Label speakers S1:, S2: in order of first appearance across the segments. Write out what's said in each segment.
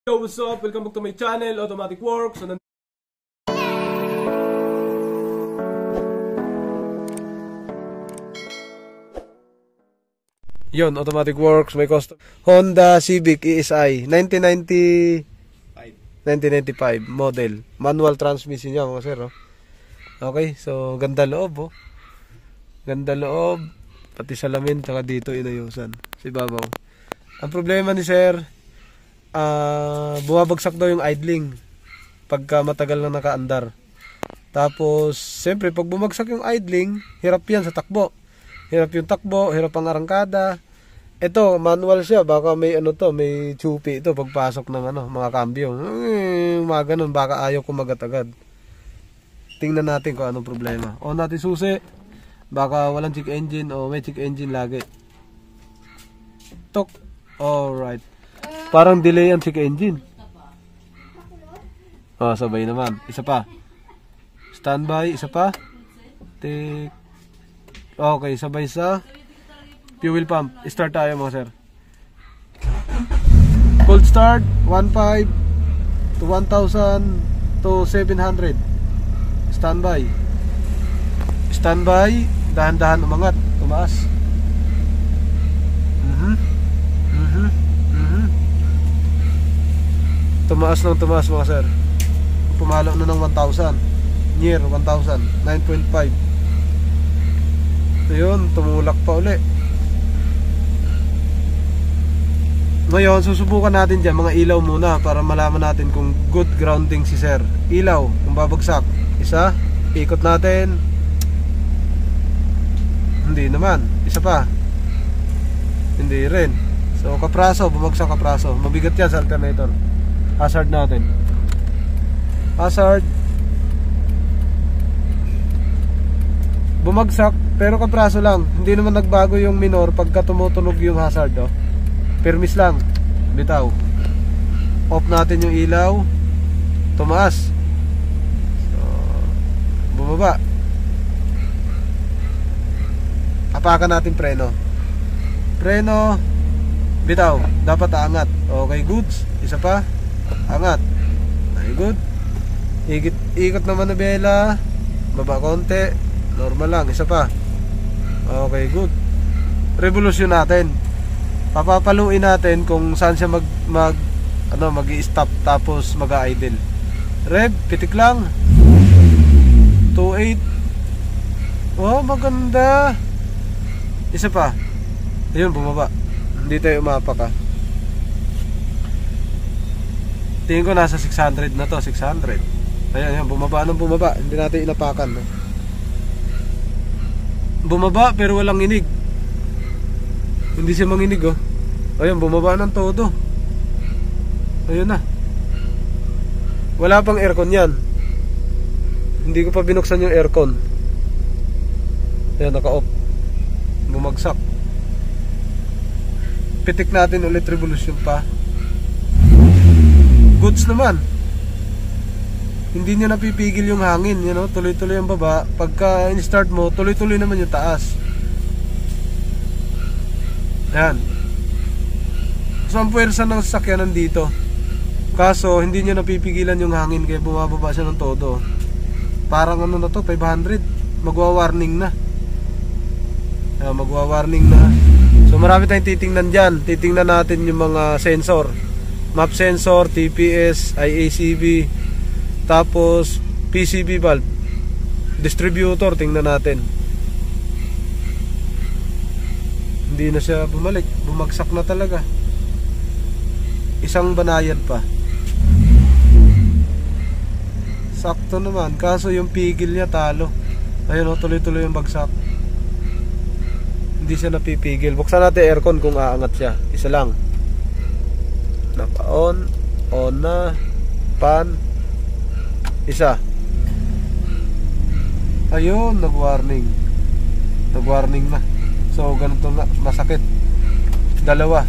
S1: Yo, what's up? Welcome back to my channel, Automatic Works. So, yun, Automatic Works, may custom Honda Civic ESI 1995 model. Manual transmission niya mga sir. Oh. Okay, so ganda loob. Oh. Ganda loob. Pati salamin, saka dito inayusan. Si babaw. Ang problema ni sir, bumabagsak daw yung idling pagka matagal na nakaandar. Tapos siyempre pag bumagsak yung idling, hirap yan sa takbo. Hirap yung takbo, hirap ang arangkada. Ito manual siya, baka may may chupi ito pagpasok ng mga kambyo. Mga ganun, baka ayaw kumagat agad. Tingnan natin kung anong problema. O natin susi, baka walang check engine o may check engine lagi. Tok. Alright. Parang delay ang check engine. Sabay naman. Isa pa. Standby, isa pa. Tik. Okay, sabay sa fuel pump. Start tayo mga sir. Cold start 1.5 to 1,000 to 700. Standby. Standby, dahan-dahan umangat, tumaas. Tumaas mga sir. Pumalo na ng 1,000. Near 1,000. 9.5. Ayun, tumulak pa uli. Ngayon, susubukan natin dyan mga ilaw muna para malaman natin kung good grounding si sir. Ilaw, kung babagsak. Isa, ikot natin. Hindi naman. Isa pa. Hindi rin. So, kapraso, bumagsak kapraso. Mabigat yan sa alternator. Hazard natin. Hazard. Bumagsak, pero kapraso lang. Hindi naman nagbago yung minor pagka tumutunog yung hazard. Oh. Permis lang. Bitaw. Off natin yung ilaw. Tumaas. So, bumaba. Apakan natin preno. Preno. Bitaw. Dapat aangat. Okay, goods. Isa pa. Angat. Ay, good. Ikot naman na bela. Baba konti. Normal lang. Isa pa. Okay, good. Revolusyon natin. Papapaluin natin kung saan siya mag-i-stop tapos mag-idle. Rev, pitik lang. 2.8. Oh, maganda. Isa pa. Ayun, bumaba. Hindi tayo umapak. Tingin ko nasa 600 na to, 600. Ayan, bumaba nang bumaba. Hindi natin inapakan. No? Bumaba pero walang inig. Hindi siya manginig, oh. Ayan, bumaba ng todo. Ayun na. Wala pang aircon yan. Hindi ko pa binuksan yung aircon. Ayan, naka-off. Bumagsak. Pitik natin ulit, revolution pa. Goods naman. Hindi niya napipigil yung hangin, tuloy-tuloy ang baba. Pagka in-start mo, tuloy-tuloy naman yung taas. Yan. So ang puwersa ng sasakyan nandito. Kaso hindi niya napipigilan yung hangin, kaya bumababa siya ng todo. Parang na to, 500. Magwa-warning na. Magwa-warning na. So marami tayong titingnan dyan. Titingnan natin yung mga sensor. Map sensor, TPS, IACV, tapos PCB valve, distributor, tingnan natin. Hindi na siya bumalik, bumagsak na talaga. Isang banayad pa. Sakto naman, kaso yung pigil niya talo. Ayun, tuloy-tuloy yung bagsak. Hindi siya napipigil. Buksan natin aircon kung aangat siya. Isa lang. Naka-on. On na. Pan. Isa. Ayun, nag-warning. Nag-warning na. So, ganito na. Masakit. Dalawa.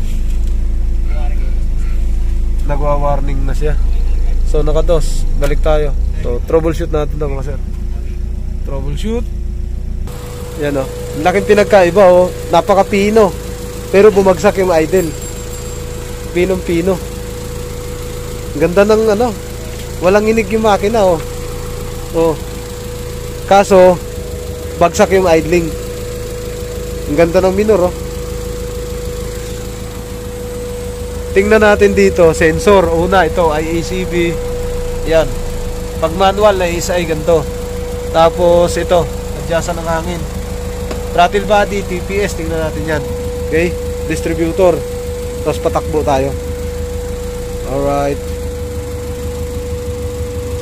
S1: Nagwa-warning na siya. So, naka-dos. Balik tayo. So, troubleshoot natin na mga sir. Troubleshoot. Yan o. Laking pinagkaiba o. Napaka-pino. Pero bumagsak yung idle. Pinong-pino. Ganda ng ano, walang inig yung makina oh. Oh. Kaso bagsak yung idling. Ang ganda ng minor oh. Tingnan natin dito, sensor. Una, ito ay ACB. Yan. Pag manual na isa ay ganito. Tapos ito, adjustan ng hangin. Throttle body, TPS, tingnan natin yan. Okay, distributor. Tapos patakbo tayo. Alright.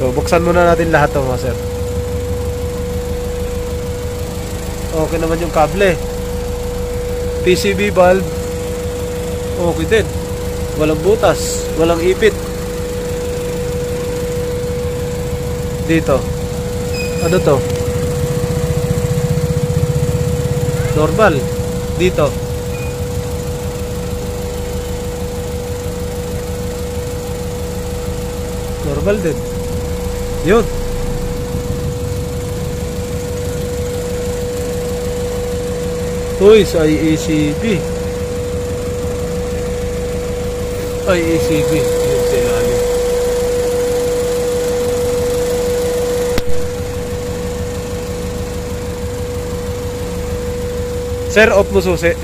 S1: So, buksan muna natin lahat to mga sir. Okay naman yung kable. PCB valve. Okay din. Walang butas, walang ipit. Dito. Ano to? Normal. Dito. Normal din. Yun. Toys ay ACB. Ay ACB. Yun sa ilalim. Sir, off mo susi.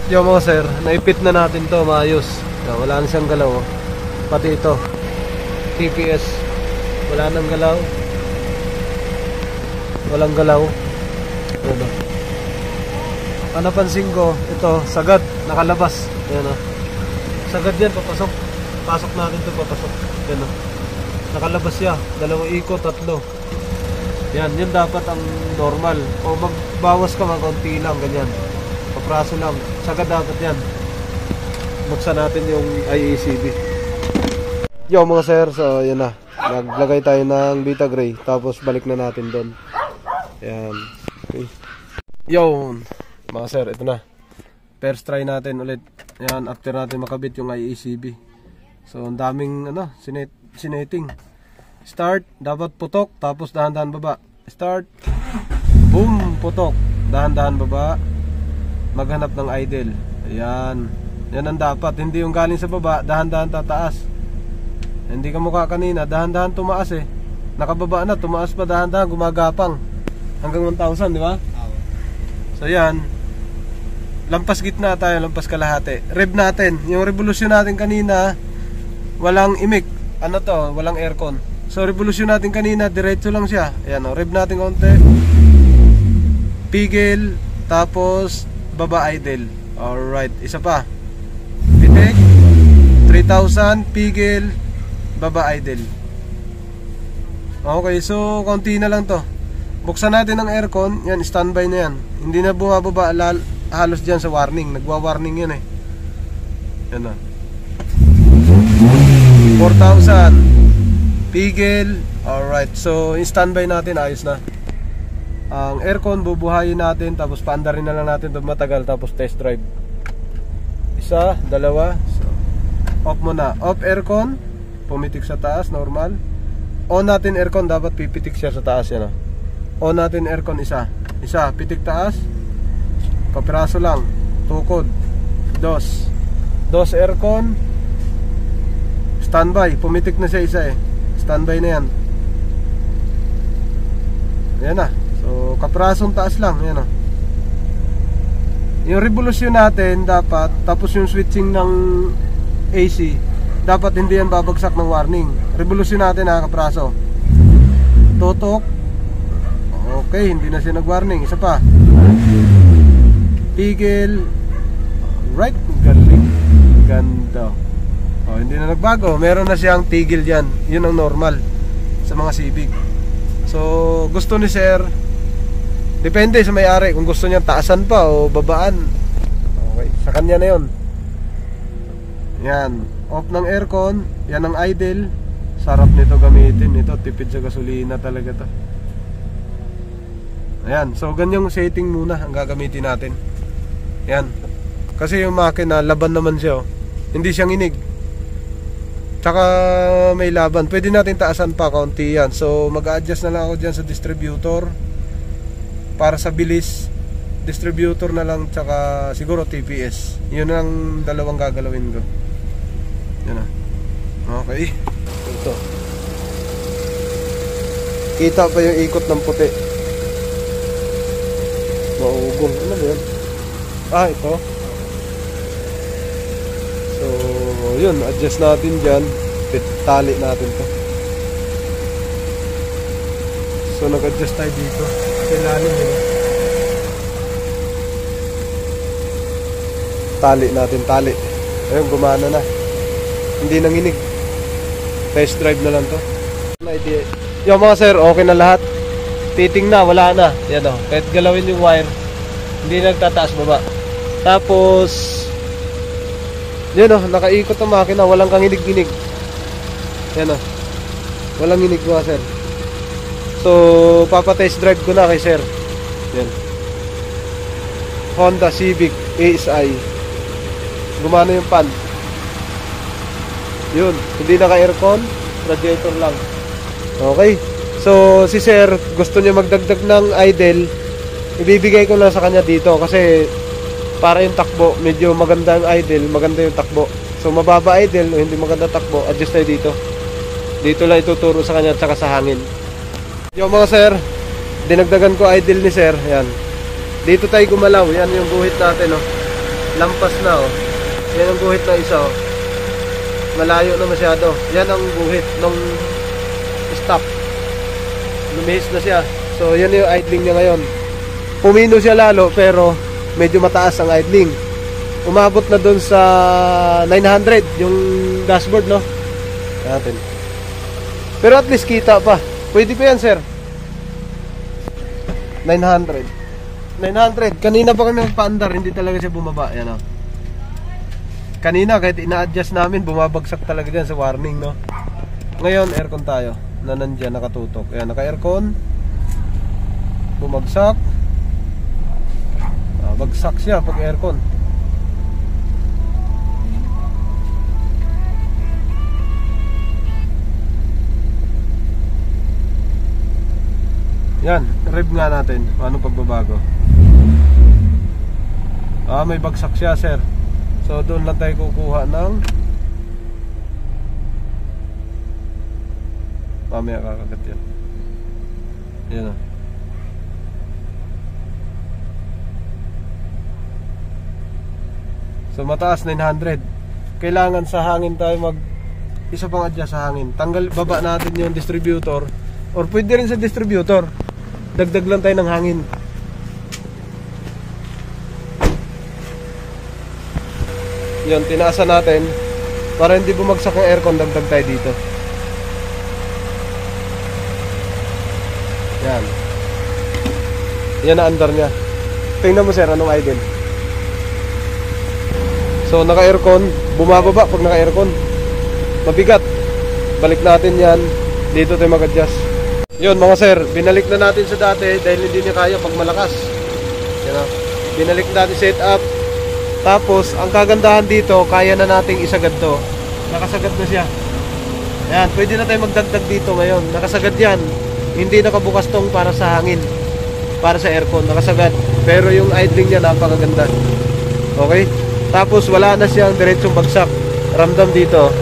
S1: Yo mga sir, naipit na natin to maayos. Wala na siyang galaw oh. Pati ito TPS, wala nang galaw. Walang galaw. Ano? Ang napansin ko, ito, sagad, nakalabas. Ayan o. Sagad yan, papasok. Pasok natin ito, papasok. Ayan o. Nakalabas siya. 2 ikot, 3. Yan, yun dapat ang normal. O magbawas ka, magkaunti lang, ganyan. Papraso lang. Sagad dapat yan. Buksan natin yung IACB. Yo mga sir, so yan na. Naglagay tayo ng Vita Gray. Tapos balik na natin doon. Yan. Okay. Yo mga sir, ito na. First try natin ulit. Yan, after natin makabit yung IACB. So ang daming ano, sineting. Start, dapat putok, tapos dahan-dahan baba. Start. Boom, putok. Dahan-dahan baba. Maghanap ng idle. Ayan. Yan ang dapat. Hindi yung galing sa baba, dahan-dahan tataas. Hindi ka mukha kanina, dahan-dahan tumaas eh. Nakababa na, tumaas pa dahan-dahan, gumagapang. Hanggang 1,000, di ba? So yan. Lampas gitna tayo, lampas kalahati. Rev natin. Yung revolusyon natin kanina, walang imik. Ano to? Walang aircon. So revolusyon natin kanina, diretso lang siya. Ayan o, rev natin konti. Pigil, tapos baba idle. Alright, isa pa. Pitik, 3,000, pigil, baba idle. Okay, so konti na lang to. Buksan natin ang aircon. Yan, standby na yan. Hindi na bumababa halos dyan sa warning. Nagwa-warning yan eh. Yan na 4,000, pigil. Alright, so standby natin, ayos na. Ang aircon bubuhayin natin, tapos paandarin na lang natin ito matagal, tapos test drive. Isa, dalawa. So, off mo na. Off aircon, pumitik sa taas, normal. On natin aircon, dapat pipitik siya sa taas yan. On natin aircon, isa, pitik taas. Kapiraso lang. Tukod. Dos aircon. Standby, pumitik na siya isa eh. Standby na yan. Yan na. So, kapirasong taas lang. Yan o. Yung revolusyon natin dapat, tapos yung switching ng AC, dapat hindi yan babagsak ng warning. Revolusyon natin ha, kapraso. Tutok. Okay, hindi na siya nag-warning. Isa pa. Pigil. Right, galing. Ganda. Oh, hindi na nagbago. Meron na siyang tigil dyan. Yun ang normal sa mga Civic. So, gusto ni sir, depende sa may-ari kung gusto niya taasan pa o babaan. Okay, sa kanya na yun. Yan, off ng aircon. Yan ang idle. Sarap nito gamitin. Ito, tipid sa gasolina talaga to. Ayan, so ganyang setting muna ang gagamitin natin. Yan. Kasi yung makina, laban naman siya oh. Hindi siyang inig. Tsaka may laban. Pwede natin taasan pa kaunti yan. So mag-adjust na lang ako dyan sa distributor. Para sa bilis, distributor na lang, tsaka siguro TPS. Yun ang dalawang gagalawin ko. Yan na. Okay. Ito. Kita pa yung ikot ng puti. Maugong. Ano ba yan? Ito. So, yun. Adjust natin dyan. Tali natin to. So, nag-adjust tayo dito. Kailangan yun. Tali natin. Tali. Ayun, gumana na. Hindi nanginig. Test drive na lang to. Yung mga sir, okay na lahat. Titing na, wala na. Yan o. Kahit galawin yung wire, hindi nagtataas baba. Tapos, yan o, nakaikot ang makina. Walang kanginig-ginig. Yan o. Walang ginig mga sir. So, papa-test drive ko na kay sir. Yan. Honda Civic ASI. Gumana yung pan. Yun, hindi naka-aircon, radiator lang. Okay. So, si sir, gusto niya magdagdag ng idle. Ibibigay ko lang sa kanya dito kasi para yung takbo, medyo maganda yung idle, maganda yung takbo. So, mababa idle o hindi maganda takbo, adjust tayo dito. Dito lang ituturo sa kanya at saka sa hangin. Yung mga sir, dinagdagan ko idle ni sir. Yan. Dito tayo gumalaw. Yan yung guhit natin, oh. Lampas na, oh. Yan ang guhit na isa, oh. Malayo na masyado. Yan ang guhit nung stop. Lumihis na siya. So yan yung idling niya ngayon. Pumino siya lalo pero medyo mataas ang idling. Umabot na dun sa 900 yung dashboard, no? Natin. Pero at least kita pa. Pwede pa yan, sir. 900. Kanina pa kami nagpaandar, hindi talaga siya bumaba. Yan, oh. Kanina kahit ina-adjust namin, bumabagsak talaga dyan sa warning, no? Ngayon, aircon tayo na nandyan, nakatutok. Ayan, naka-aircon. Bumagsak. Bagsak siya pag aircon. Yan, rev nga natin. Paano pagbabago? May bagsak siya, sir. So doon lang tayo kukuha ng mamaya kakagat yan. Yan o. So mataas 900. Kailangan sa hangin tayo mag isa pang adjust sa hangin. Tanggal, baba natin yung distributor. Or pwede rin sa distributor. Dagdag lang tayo ng hangin. Yun, tinaasan natin para hindi bumagsak yung aircon, dagdag tayo dito. Yan. Yan ang andar niya. Tingnan mo sir, anong idle. So naka-aircon, bumababa pag naka-aircon. Mabigat. Balik natin yan. Dito tayo mag-adjust. Yun mga sir, binalik na natin sa dati dahil hindi niya kaya pag malakas. Yan o. Binalik natin set up. Tapos, ang kagandahan dito, kaya na nating isagad to. Nakasagad na siya. Ayan, pwede na tayo magdagdag dito ngayon. Nakasagad yan. Hindi nakabukas tong para sa hangin. Para sa aircon, nakasagad. Pero yung idling niya, napakaganda. Okay? Tapos, wala na siyang diretsong bagsak. Ramdam dito.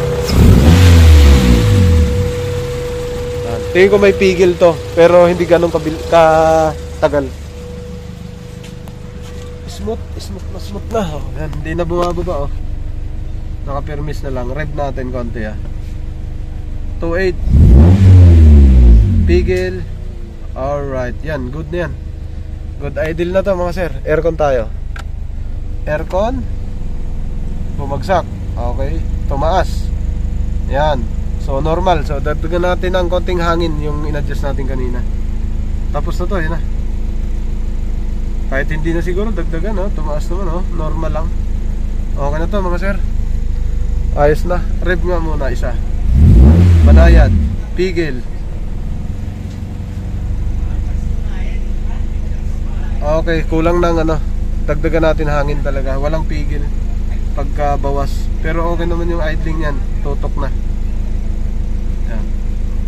S1: Ayan. Tingin ko may pigil to. Pero hindi ganun katagal. Smooth na. Oh, yan, hindi na bumababa, oh. Naka-permis na lang. Rev natin konti, ah. 2.8. Pigil. Alright, yan, good na yan. Good idle na to mga sir. Aircon tayo. Aircon. Bumagsak. Okay, tumaas. Yan. So normal. So dagdagan natin ng konting hangin yung in-adjust natin kanina. Tapos na to, yan na. Kahit hindi na siguro dagdagan, no? Tumaas naman, no? Normal lang. Okay na to mga sir. Ayos na. Rev nga muna isa. Banayad. Pigil. Okay, kulang ng ano. Dagdagan natin hangin talaga. Walang pigil pagka bawas. Pero okay naman yung idling yan. Tutok na. Yan.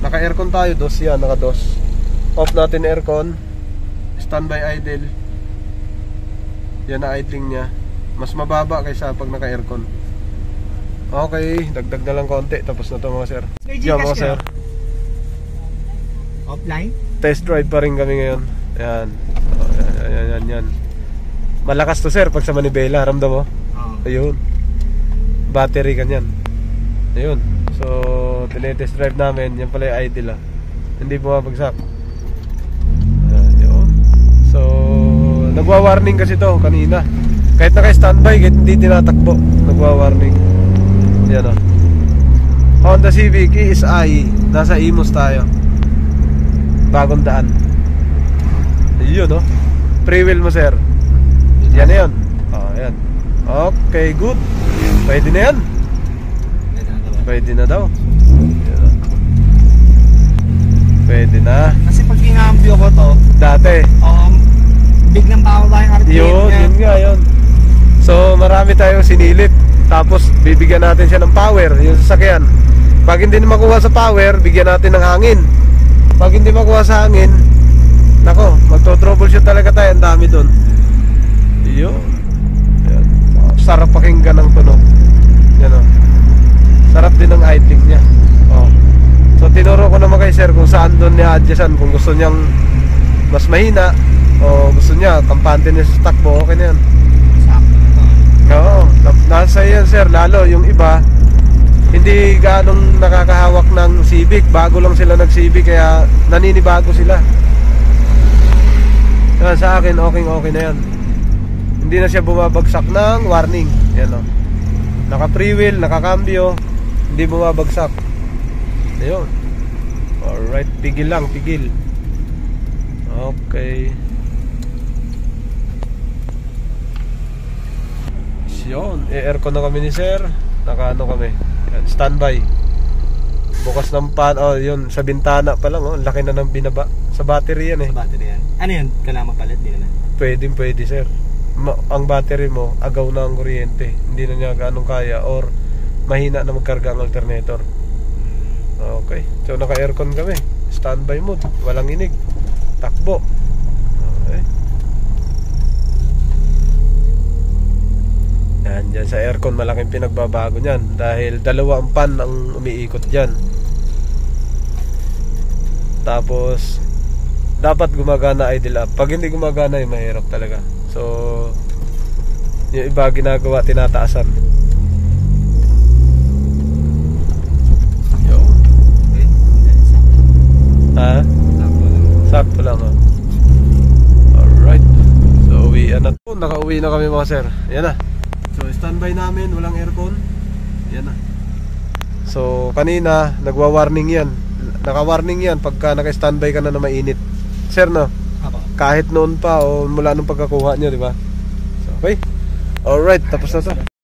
S1: Naka-aircon tayo. Dos yan. Naka-dos. Off natin aircon. Standby idle. Yan na idling niya. Mas mababa kaysa pag naka-aircon. Okay, dagdag na lang konti. Tapos na to mga sir.
S2: May
S1: Yan mga
S2: Gcash
S1: sir.
S2: Offline?
S1: Test drive pa rin kami ngayon. Yan. Yan. Malakas to sir pag sa manibela. Ramdam mo?
S2: Oo.
S1: Ayun. Battery kanyan. Ayun. So, tinetest drive namin. Yan pala yung idle ah. Hindi bumabagsak. Ayun. So, nagwa-warning kasi to kanina. Kahit naka-standby, kahit hindi tinatakbo, nagwa-warning. Yan o. Honda Civic ESI. Nasa Imus tayo. Bagong daan. Yun o. Pre-wheel mo sir. Yan na yun. Yan. Okay, good. Pwede na yan. Pwede na daw. Yan o. Pwede na.
S2: Kasi pag kinambyo ko to,
S1: dati
S2: biglang bababa yung RPM
S1: yun nga yun. So marami tayong sinilip. Tapos bibigyan natin siya ng power, yung sasakyan. Pag hindi makuha sa power, bigyan natin ng hangin. Pag hindi makuha sa hangin, nako, magto-troubleshoot talaga tayo. Ang dami dun. Yun. Yan. Sarap pakinggan ng tunog. Yan o. Sarap din ang idling niya. So tinuro ko naman kay sir kung saan doon niya adjustan. Kung gusto niyang mas mahina o gusto niya kampante niya sa takbo, okay na yan.
S2: Sakto na to.
S1: Oo, nasa yan sir. Lalo yung iba hindi ganong nakakahawak ng Civic. Bago lang sila nag-Civic kaya naninibago sila. Yan, sa akin okay na yan. Hindi na siya bumabagsak ng warning. Yan o. Naka pre-wheel, naka cambio, hindi bumabagsak. Ayun. Alright, pigil lang, pigil. Okay. Yun, aircon na kami ni sir. Nakaano kami. Yan, standby. Bukas ng pan, yun, sa bintana pa lang, laki na ng binaba. Sa battery yan eh.
S2: Sa battery yan. Ano yun? Kailangan mapalit? Di naman.
S1: Pwede sir. Ang battery mo, agaw na ang kuryente. Hindi na niya ganong kaya or mahina na magkarga ang alternator. Okay, so naka-aircon kami. Standby mode, walang inig. Takbo. Okay. Yan, dyan sa aircon malaking pinagbabago niyan. Dahil dalawa ang pan ang umiikot dyan. Tapos dapat gumagana idle up. Pag hindi gumagana yung mahirap talaga. So yung iba ginagawa tinataasan. Ha? Sakto lang ha. Alright. So uwian na. Nakauwi na kami mga sir. Yan na. So standby namin, walang aircon. Yan na. So kanina nagwa-warning yan. Naka-warning yan pagka naka-standby ka na mainit. Sir no? Kahit noon pa o mula nung pagkakuha nyo, di ba? So, okay. Alright, tapos na to.